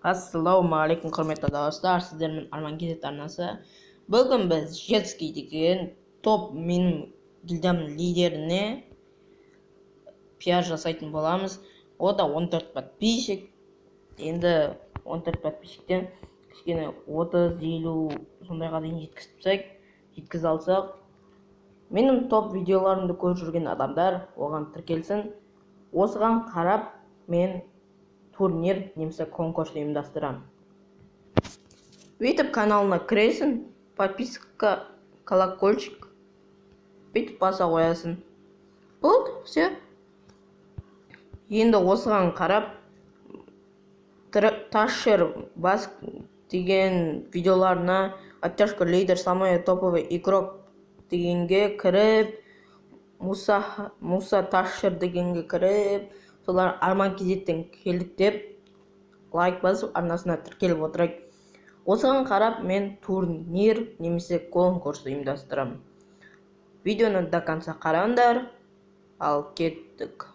Ассалаумағалейкум құрметті достар, сіздермен Арман Кезет арнасы. Бүгін біз Жетский деген топ менің гильдямның лидеріне пиар жасайтын боламыз. О да 14 подписчик. Енді 14 подписчиктен кішкене 30-50 сондайға дейін жеткізе алсақ, менің топ видеоларымды көріп жүрген адамдар оған тіркелсін. Осыған қарап мен турнир немесе конкурс ұйымдастырамын. Бүйтіп каналына кіресің, подписка, колокольчик, бүйтіп баса қоясың. Болды, все. Енді осыған қарап Ташер бас деген видеоларына оттяжка лидер, самый топовый игрок дегенге кіріп, Муса Ташер дегенге кіріп, солар Арман Кезеттен келдік деп лайк басып арнасына тіркеліп отырайық. Осыған қарап мен турнир немесе конкурс ұйымдастырамын. Видеоны до конца қараңдар, ал кеттік.